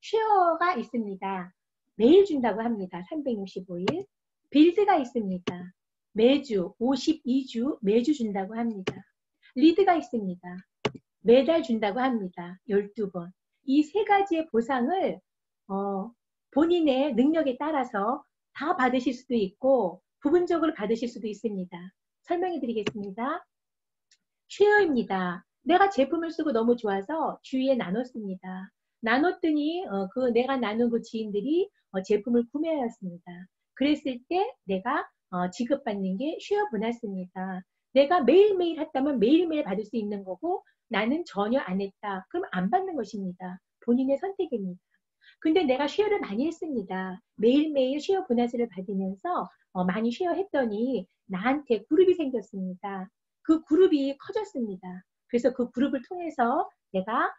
쉐어가 있습니다. 매일 준다고 합니다. 365일. 빌드가 있습니다. 매주 52주 매주 준다고 합니다. 리드가 있습니다. 매달 준다고 합니다. 12번. 이 세 가지의 보상을 본인의 능력에 따라서 다 받으실 수도 있고 부분적으로 받으실 수도 있습니다. 설명해 드리겠습니다. 쉐어입니다. 내가 제품을 쓰고 너무 좋아서 주위에 나눴습니다. 나눴더니 그 내가 나눈 그 지인들이 제품을 구매하였습니다. 그랬을 때 내가 지급받는 게 쉐어 보너스입니다. 내가 매일매일 했다면 매일매일 받을 수 있는 거고 나는 전혀 안 했다. 그럼 안 받는 것입니다. 본인의 선택입니다. 근데 내가 쉐어를 많이 했습니다. 매일매일 쉐어 보너스를 받으면서 많이 쉐어했더니 나한테 그룹이 생겼습니다. 그 그룹이 커졌습니다. 그래서 그 그룹을 통해서 내가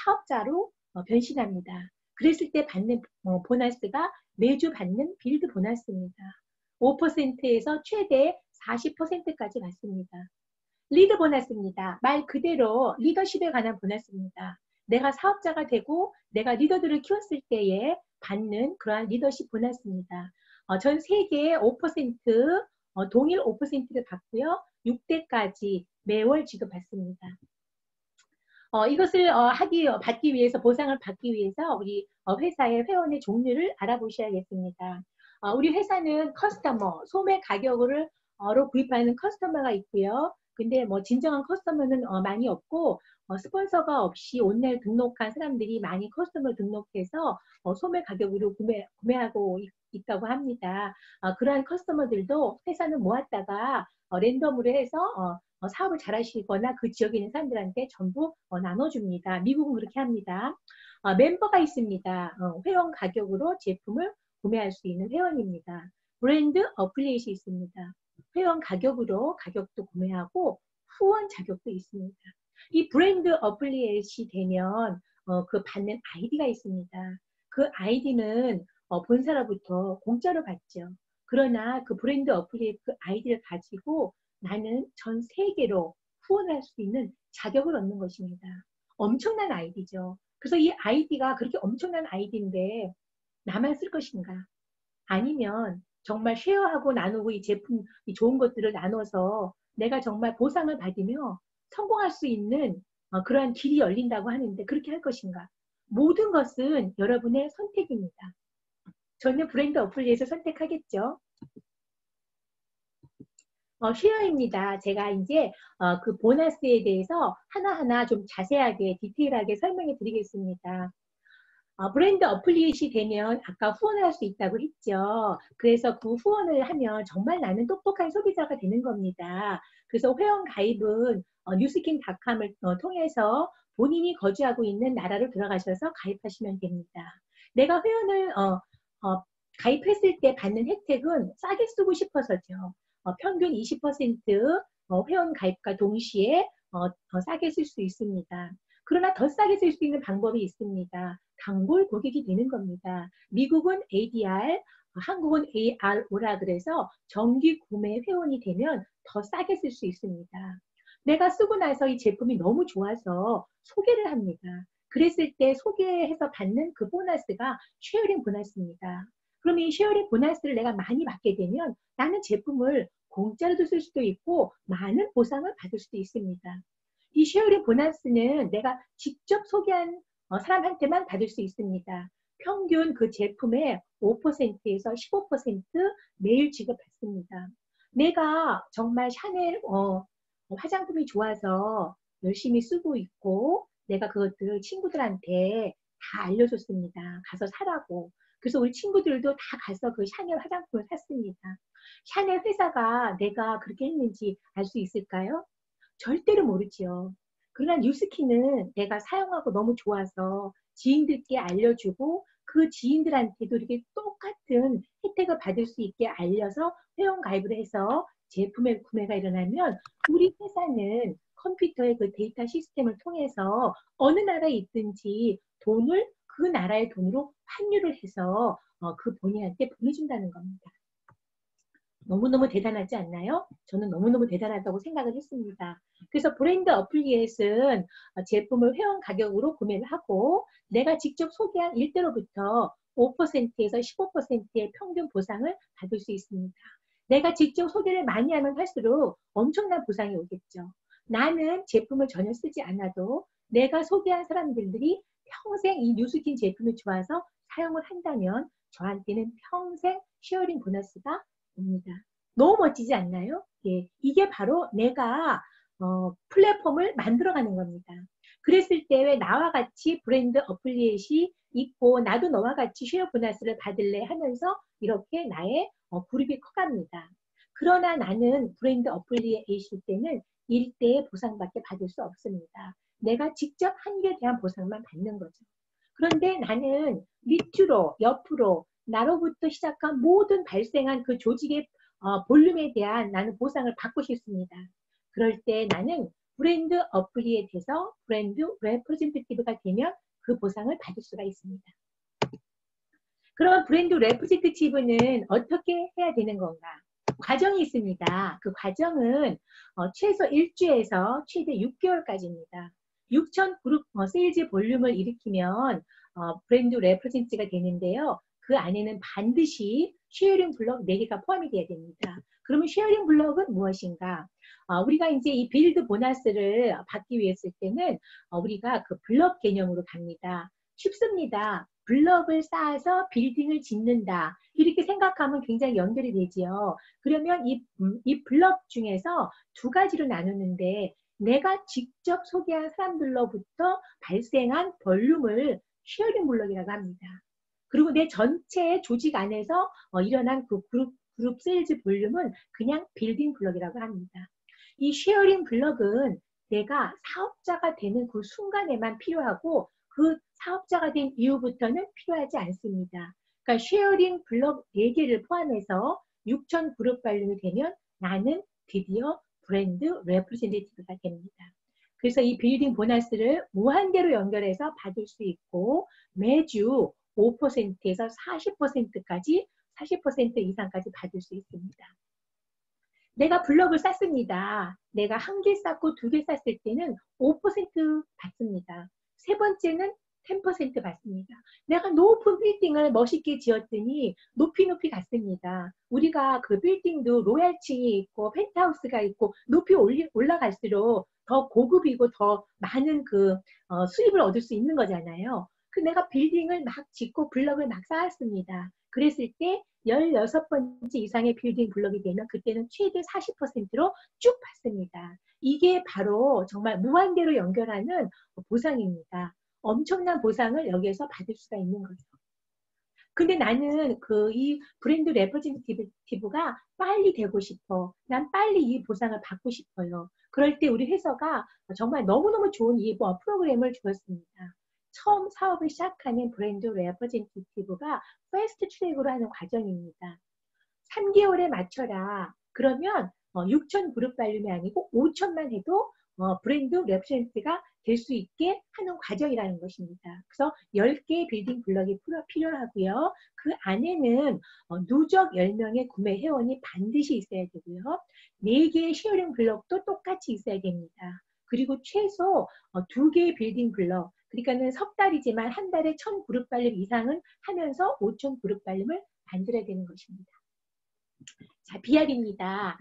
사업자로 변신합니다. 그랬을 때 받는 보너스가 매주 받는 빌드 보너스입니다. 5%에서 최대 40%까지 받습니다. 리드 보너스입니다. 말 그대로 리더십에 관한 보너스입니다. 내가 사업자가 되고 내가 리더들을 키웠을 때에 받는 그러한 리더십 보너스입니다. 전 세계에 5%, 동일 5%를 받고요. 6대까지 매월 지급받습니다. 이것을 받기 위해서, 보상을 받기 위해서 우리 회사의 회원의 종류를 알아보셔야겠습니다. 우리 회사는 커스터머, 소매 가격으로 구입하는 커스터머가 있고요. 근데 뭐 진정한 커스터머는 많이 없고 스폰서가 없이 온라인 등록한 사람들이 많이 커스터머 등록해서 소매 가격으로 구매하고 있다고 합니다. 그러한 커스터머들도 회사는 모았다가 랜덤으로 해서 사업을 잘 하시거나 그 지역에 있는 사람들한테 전부 나눠줍니다. 미국은 그렇게 합니다. 멤버가 있습니다. 회원 가격으로 제품을 구매할 수 있는 회원입니다. 브랜드 어플리에이션이 있습니다. 회원 가격으로 가격도 구매하고 후원 자격도 있습니다. 이 브랜드 어플리에이션이 되면 그 받는 아이디가 있습니다. 그 아이디는 본사로부터 공짜로 받죠. 그러나 그 브랜드 어플리에이션 그 아이디를 가지고 나는 전 세계로 후원할 수 있는 자격을 얻는 것입니다. 엄청난 아이디죠. 그래서 이 아이디가 그렇게 엄청난 아이디인데 나만 쓸 것인가? 아니면 정말 쉐어하고 나누고 이 제품, 이 좋은 것들을 나눠서 내가 정말 보상을 받으며 성공할 수 있는 그러한 길이 열린다고 하는데 그렇게 할 것인가? 모든 것은 여러분의 선택입니다. 저는 브랜드 어플리에이션 선택하겠죠. 쉐어입니다. 제가 이제 그 보너스에 대해서 하나하나 좀 자세하게 디테일하게 설명해 드리겠습니다. 브랜드 어플리에이션이 되면 아까 후원할 수 있다고 했죠. 그래서 그 후원을 하면 정말 나는 똑똑한 소비자가 되는 겁니다. 그래서 회원 가입은 뉴스킨닷컴을 통해서 본인이 거주하고 있는 나라로 들어가셔서 가입하시면 됩니다. 내가 회원을 가입했을 때 받는 혜택은 싸게 쓰고 싶어서죠. 평균 20% 회원 가입과 동시에 싸게 쓸 수 있습니다. 그러나 더 싸게 쓸 수 있는 방법이 있습니다. 단골 고객이 되는 겁니다. 미국은 ADR, 한국은 ARO라 그래서 정기 구매 회원이 되면 더 싸게 쓸 수 있습니다. 내가 쓰고 나서 이 제품이 너무 좋아서 소개를 합니다. 그랬을 때 소개해서 받는 그 보너스가 쉐어링 보너스입니다. 그럼 이 쉐어링 보너스를 내가 많이 받게 되면 나는 제품을 공짜로도 쓸 수도 있고 많은 보상을 받을 수도 있습니다. 이 쉐어링 보너스는 내가 직접 소개한 사람한테만 받을 수 있습니다. 평균 그 제품의 5%에서 15% 매일 지급받습니다. 내가 정말 샤넬 화장품이 좋아서 열심히 쓰고 있고 내가 그것들을 친구들한테 다 알려줬습니다. 가서 사라고. 그래서 우리 친구들도 다 가서 그 샤넬 화장품을 샀습니다. 샤넬 회사가 내가 그렇게 했는지 알 수 있을까요? 절대로 모르지요. 그러나 뉴스킨은 내가 사용하고 너무 좋아서 지인들께 알려주고 그 지인들한테도 이렇게 똑같은 혜택을 받을 수 있게 알려서 회원 가입을 해서 제품의 구매가 일어나면 우리 회사는 컴퓨터의 그 데이터 시스템을 통해서 어느 나라에 있든지 돈을 그 나라의 돈으로 환율을 해서 그 본인한테 보내준다는 겁니다. 너무너무 대단하지 않나요? 저는 너무너무 대단하다고 생각을 했습니다. 그래서 브랜드 어플리에이션 제품을 회원 가격으로 구매를 하고 내가 직접 소개한 일대로부터 5%에서 15%의 평균 보상을 받을 수 있습니다. 내가 직접 소개를 많이 하면 할수록 엄청난 보상이 오겠죠. 나는 제품을 전혀 쓰지 않아도 내가 소개한 사람들이 평생 이 뉴스킨 제품이 좋아서 사용을 한다면 저한테는 평생 쉐어링 보너스가 옵니다. 너무 멋지지 않나요? 예, 이게 바로 내가 플랫폼을 만들어가는 겁니다. 그랬을 때 왜 나와 같이 브랜드 어플리에이션이 있고 나도 너와 같이 쉐어 보너스를 받을래 하면서 이렇게 나의 그룹이 커갑니다. 그러나 나는 브랜드 어플리에이션 때는 일대의 보상밖에 받을 수 없습니다. 내가 직접 한 일에 대한 보상만 받는 거죠. 그런데 나는 밑으로 옆으로 나로부터 시작한 모든 발생한 그 조직의 볼륨에 대한 나는 보상을 받고 싶습니다. 그럴 때 나는 브랜드 어플리에이트에서 브랜드 레프레젠테이티브가 되면 그 보상을 받을 수가 있습니다. 그럼 브랜드 레프레젠테이티브는 어떻게 해야 되는 건가? 과정이 있습니다. 그 과정은 최소 1주에서 최대 6개월까지입니다. 6천 그룹 세일즈 볼륨을 일으키면 브랜드 레프레젠트가 되는데요. 그 안에는 반드시 쉐어링 블럭 4개가 포함이 돼야 됩니다. 그러면 쉐어링 블럭은 무엇인가? 우리가 이제 이 빌드 보너스를 받기 위해서 때는 우리가 그 블럭 개념으로 갑니다. 쉽습니다. 블럭을 쌓아서 빌딩을 짓는다. 이렇게 생각하면 굉장히 연결이 되지요. 그러면 이 블럭 중에서 두 가지로 나누는데 내가 직접 소개한 사람들로부터 발생한 볼륨을 쉐어링 블럭이라고 합니다. 그리고 내 전체 조직 안에서 일어난 그 그룹 세일즈 볼륨은 그냥 빌딩 블럭이라고 합니다. 이 쉐어링 블럭은 내가 사업자가 되는 그 순간에만 필요하고 그 사업자가 된 이후부터는 필요하지 않습니다. 그러니까 쉐어링 블럭 4개를 포함해서 6천 그룹 발륨이 되면 나는 드디어 브랜드 레프레젠테이티브가 됩니다. 그래서 이 빌딩 보너스를 무한대로 연결해서 받을 수 있고 매주 5%에서 40%까지 40% 이상까지 받을 수 있습니다. 내가 블럭을 쌌습니다. 내가 1개 쌌고 2개 쌌을 때는 5% 받습니다. 세 번째는 10% 받습니다. 내가 높은 빌딩을 멋있게 지었더니 높이 갔습니다. 우리가 그 빌딩도 로얄층이 있고 펜트하우스가 있고 높이 올라갈수록 더 고급이고 더 많은 그 수입을 얻을 수 있는 거잖아요. 그 내가 빌딩을 막 짓고 블럭을 막 쌓았습니다. 그랬을 때 16번째 이상의 빌딩 블럭이 되면 그때는 최대 40%로 쭉 받습니다. 이게 바로 정말 무한대로 연결하는 보상입니다. 엄청난 보상을 여기에서 받을 수가 있는 거죠. 근데 나는 이 브랜드 레프레젠테이티브가 빨리 되고 싶어. 난 빨리 이 보상을 받고 싶어요. 그럴 때 우리 회사가 정말 너무너무 좋은 이 프로그램을 주었습니다. 처음 사업을 시작하는 브랜드 레프레젠테이티브가 패스트 트랙으로 하는 과정입니다. 3개월에 맞춰라. 그러면 6천 그룹 발륨이 아니고 5천만 해도 브랜드 레프레젠트가 될 수 있게 하는 과정이라는 것입니다. 그래서 10개의 빌딩 블럭이 필요하고요. 그 안에는 누적 10명의 구매 회원이 반드시 있어야 되고요. 4개의 쉐어링 블럭도 똑같이 있어야 됩니다. 그리고 최소 2개의 빌딩 블럭, 그러니까는 석 달이지만 한 달에 1,000 그룹 발륨 이상은 하면서 5천 그룹 발륨을 만들어야 되는 것입니다. 자, BR입니다.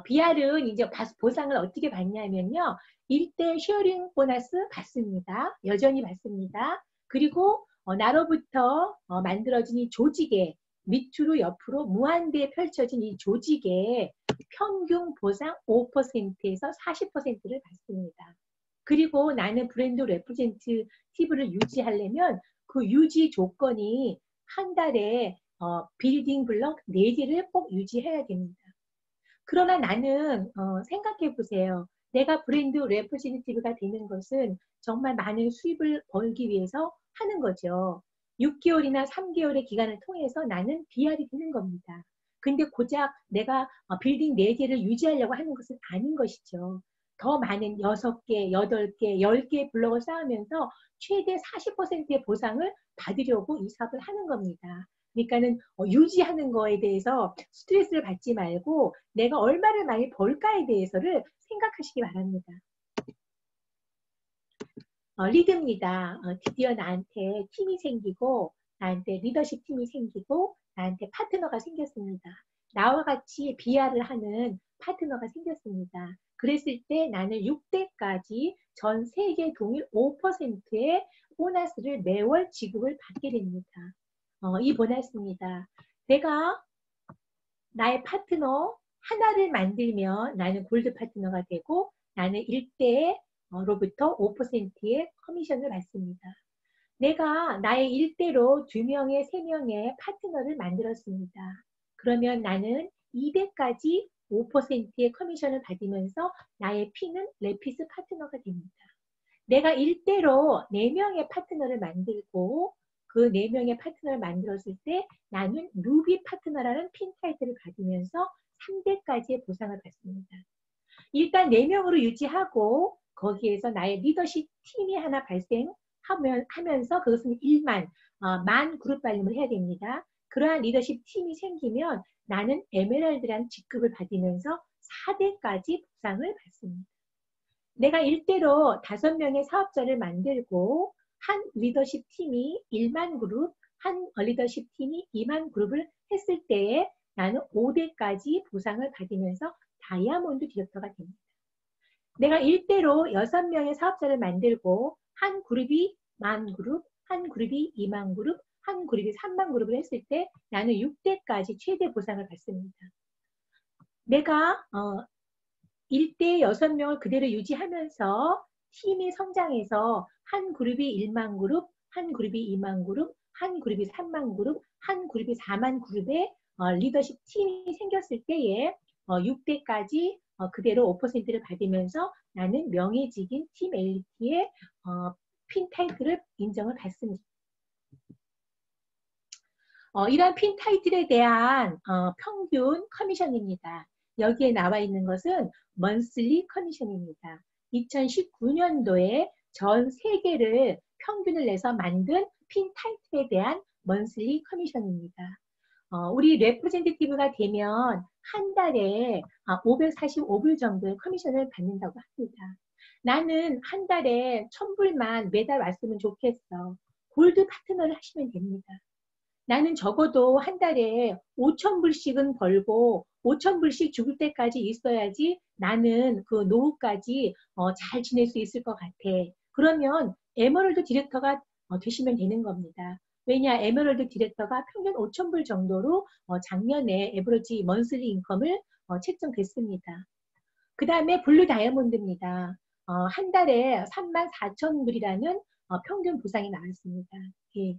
BR은 이제 보상을 어떻게 받냐면요. 1대 쉐어링 보너스 받습니다. 여전히 받습니다. 그리고 나로부터 만들어진 이 조직에 밑으로 옆으로 무한대에 펼쳐진 이 조직에 평균 보상 5%에서 40%를 받습니다. 그리고 나는 브랜드 레프레젠테이티브를 유지하려면 그 유지 조건이 한 달에 빌딩 블럭 4개를 꼭 유지해야 됩니다. 그러나 나는 생각해 보세요. 내가 브랜드 레프레젠테이티브가 되는 것은 정말 많은 수입을 벌기 위해서 하는 거죠. 6개월이나 3개월의 기간을 통해서 나는 BR이 되는 겁니다. 근데 고작 내가 빌딩 4개를 유지하려고 하는 것은 아닌 것이죠. 더 많은 6개, 8개, 10개의 블럭을 쌓으면서 최대 40%의 보상을 받으려고 이 사업을 하는 겁니다. 그러니까는 유지하는 거에 대해서 스트레스를 받지 말고 내가 얼마를 많이 벌까에 대해서를 생각하시기 바랍니다. 리드입니다. 드디어 나한테 팀이 생기고 나한테 리더십 팀이 생기고 나한테 파트너가 생겼습니다. 나와 같이 BR을 하는 파트너가 생겼습니다. 그랬을 때 나는 6대까지 전 세계 동일 5%의 보너스를 매월 지급을 받게 됩니다. 이 보너스입니다. 내가 나의 파트너 하나를 만들면 나는 골드 파트너가 되고 나는 1대로부터 5%의 커미션을 받습니다. 내가 나의 1대로 2명의, 3명의 파트너를 만들었습니다. 그러면 나는 200까지 5%의 커미션을 받으면서 나의 P는 레피스 파트너가 됩니다. 내가 1대로 4명의 파트너를 만들고 그 4명의 파트너를 만들었을 때 나는 루비 파트너라는 핀 타이틀을 받으면서 3대까지의 보상을 받습니다. 일단 4명으로 유지하고 거기에서 나의 리더십 팀이 하나 발생하면서 그것은 1만 그룹 발림을 해야 됩니다. 그러한 리더십 팀이 생기면 나는 에메랄드라는 직급을 받으면서 4대까지 보상을 받습니다. 내가 1대로 5명의 사업자를 만들고 한 리더십 팀이 1만 그룹, 한 리더십 팀이 2만 그룹을 했을 때에 나는 5대까지 보상을 받으면서 다이아몬드 디렉터가 됩니다. 내가 1대로 6명의 사업자를 만들고 한 그룹이 1만 그룹, 한 그룹이 2만 그룹, 한 그룹이 3만 그룹을 했을 때 나는 6대까지 최대 보상을 받습니다. 내가 1대 6명을 그대로 유지하면서 팀이 성장해서 한 그룹이 1만 그룹, 한 그룹이 2만 그룹, 한 그룹이 3만 그룹, 한 그룹이 4만 그룹의 리더십 팀이 생겼을 때에 6대까지 그대로 5%를 받으면서 나는 명예직인 팀 엘리트의 핀 타이틀을 인정을 받습니다. 이러한 핀 타이틀에 대한 평균 커미션입니다. 여기에 나와 있는 것은 먼슬리 커미션입니다. 2019년도에 전 세계를 평균을 내서 만든 핀 타이틀에 대한 먼슬리 커미션입니다. 우리 레프레젠테티브가 되면 한 달에 545불 정도의 커미션을 받는다고 합니다. 나는 한 달에 1000불만 매달 왔으면 좋겠어. 골드 파트너를 하시면 됩니다. 나는 적어도 한 달에 5,000불씩은 벌고 5,000불씩 죽을 때까지 있어야지 나는 그 노후까지 잘 지낼 수 있을 것 같아. 그러면 에메랄드 디렉터가 되시면 되는 겁니다. 왜냐, 에메랄드 디렉터가 평균 5,000불 정도로 작년에 에버리지 먼슬리 인컴을 책정됐습니다. 그 다음에 블루 다이아몬드입니다. 한 달에 34,000불이라는 평균 보상이 나왔습니다. 예.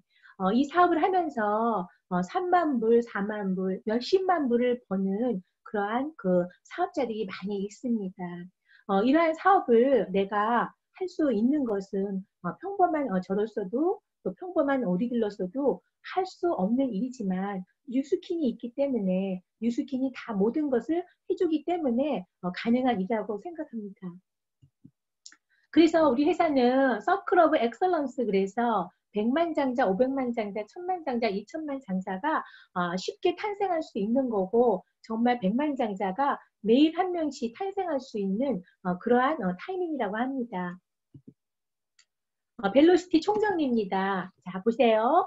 이 사업을 하면서 3만 불, 4만 불, 몇십만 불을 버는 그러한 그 사업자들이 많이 있습니다. 이러한 사업을 내가 할 수 있는 것은 평범한 저로서도 또 평범한 오리들로서도 할 수 없는 일이지만 뉴스킨이 있기 때문에 뉴스킨이 다 모든 것을 해주기 때문에 가능한 일이라고 생각합니다. 그래서 우리 회사는 서클 오브 엑설런스 그래서 100만 장자, 500만 장자, 1000만 장자, 2000만 장자가 쉽게 탄생할 수 있는 거고 정말 100만 장자가 매일 한 명씩 탄생할 수 있는 그러한 타이밍이라고 합니다. 벨로시티 총정리입니다. 자, 보세요.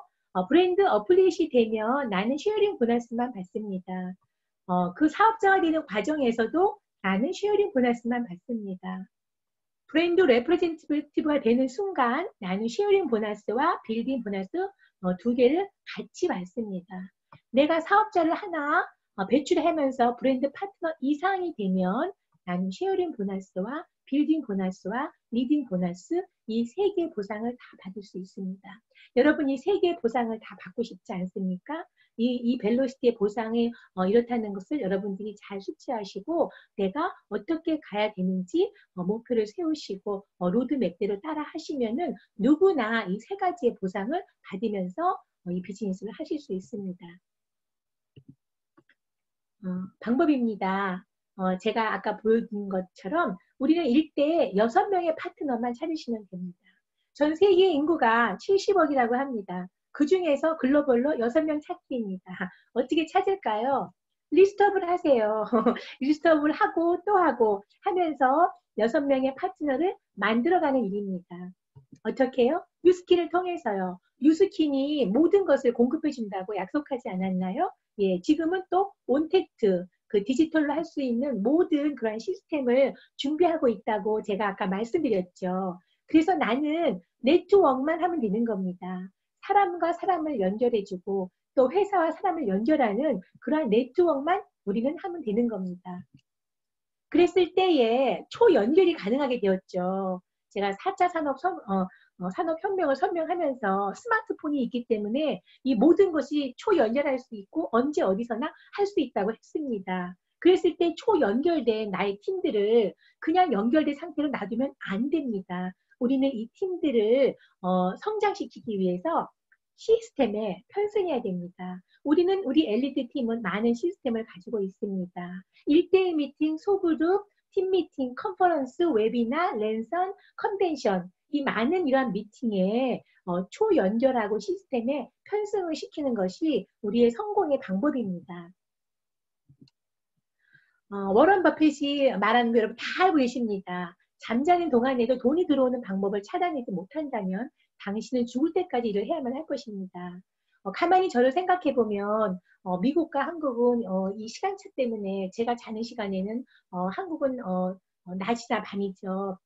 브랜드 어플릿이 되면 나는 쉐어링 보너스만 받습니다. 그 사업자가 되는 과정에서도 나는 쉐어링 보너스만 받습니다. 브랜드 레프레젠티브가 되는 순간 나는 쉐어링 보너스와 빌딩 보너스 두 개를 같이 받습니다. 내가 사업자를 하나 배출하면서 브랜드 파트너 이상이 되면 나는 쉐어링 보너스와 빌딩 보너스와 리딩 보너스 이 세 개의 보상을 다 받을 수 있습니다. 여러분 이 세 개의 보상을 다 받고 싶지 않습니까? 이 벨로시티의 보상이 이렇다는 것을 여러분들이 잘 숙지하시고 내가 어떻게 가야 되는지 목표를 세우시고 로드맵대로 따라 하시면은 누구나 이 세 가지의 보상을 받으면서 이 비즈니스를 하실 수 있습니다. 방법입니다. 제가 아까 보여준 것처럼 우리는 1대 6명의 파트너만 찾으시면 됩니다. 전 세계 인구가 70억이라고 합니다. 그 중에서 글로벌로 6명 찾기입니다. 어떻게 찾을까요? 리스트업을 하세요. 리스트업을 하고 또 하고 하면서 6명의 파트너를 만들어가는 일입니다. 어떻게 해요? 뉴스킨을 통해서요. 뉴스킨이 모든 것을 공급해 준다고 약속하지 않았나요? 예, 지금은 또 온택트, 그 디지털로 할 수 있는 모든 그런 시스템을 준비하고 있다고 제가 아까 말씀드렸죠. 그래서 나는 네트워크만 하면 되는 겁니다. 사람과 사람을 연결해주고 또 회사와 사람을 연결하는 그러한 네트워크만 우리는 하면 되는 겁니다. 그랬을 때에 초연결이 가능하게 되었죠. 제가 4차 산업혁명을 설명하면서 스마트폰이 있기 때문에 이 모든 것이 초연결할 수 있고 언제 어디서나 할 수 있다고 했습니다. 그랬을 때 초연결된 나의 팀들을 그냥 연결된 상태로 놔두면 안 됩니다. 우리는 이 팀들을 성장시키기 위해서 시스템에 편승해야 됩니다. 우리 엘리트 팀은 많은 시스템을 가지고 있습니다. 1대1 미팅, 소그룹, 팀 미팅, 컨퍼런스, 웨비나, 랜선, 컨벤션 이 많은 이러한 미팅에 초연결하고 시스템에 편승을 시키는 것이 우리의 성공의 방법입니다. 워런 버핏이 말하는 거 여러분 다 알고 계십니다. 잠자는 동안에도 돈이 들어오는 방법을 찾아내지 못한다면 당신은 죽을 때까지 일을 해야만 할 것입니다. 가만히 저를 생각해 보면 미국과 한국은 이 시간차 때문에 제가 자는 시간에는 한국은 낮이나 밤이죠.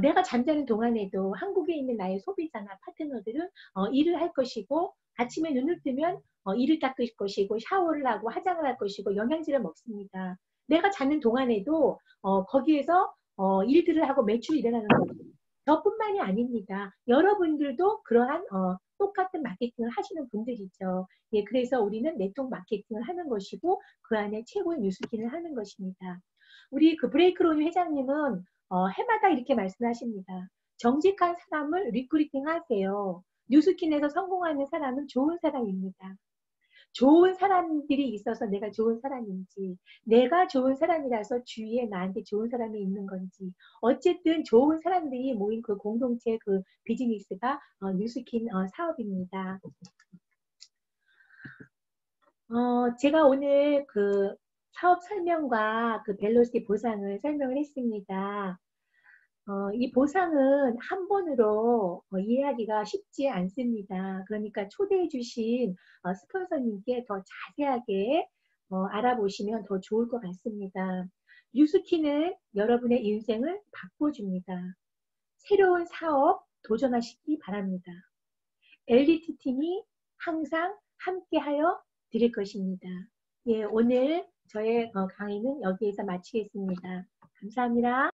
내가 잠자는 동안에도 한국에 있는 나의 소비자나 파트너들은 일을 할 것이고 아침에 눈을 뜨면 이를 닦을 것이고 샤워를 하고 화장을 할 것이고 영양제를 먹습니다. 내가 자는 동안에도 거기에서 일들을 하고 매출이 일어나는 거죠. 저뿐만이 아닙니다. 여러분들도 그러한 똑같은 마케팅을 하시는 분들이죠. 예, 그래서 우리는 네트워크 마케팅을 하는 것이고 그 안에 최고의 뉴스킨을 하는 것입니다. 우리 그 브레이크론 회장님은 해마다 이렇게 말씀하십니다. 정직한 사람을 리크루팅 하세요. 뉴스킨에서 성공하는 사람은 좋은 사람입니다. 좋은 사람들이 있어서 내가 좋은 사람인지, 내가 좋은 사람이라서 주위에 나한테 좋은 사람이 있는 건지, 어쨌든 좋은 사람들이 모인 그 공동체 그 비즈니스가 뉴스킨 사업입니다. 제가 오늘 그 사업 설명과 그 벨로시티 보상을 설명을 했습니다. 이 보상은 한 번으로 이해하기가 쉽지 않습니다. 그러니까 초대해 주신 스폰서님께 더 자세하게 알아보시면 더 좋을 것 같습니다. 뉴스키는 여러분의 인생을 바꿔줍니다. 새로운 사업 도전하시기 바랍니다. 엘리트 팀이 항상 함께하여 드릴 것입니다. 예, 오늘 저의 강의는 여기에서 마치겠습니다. 감사합니다.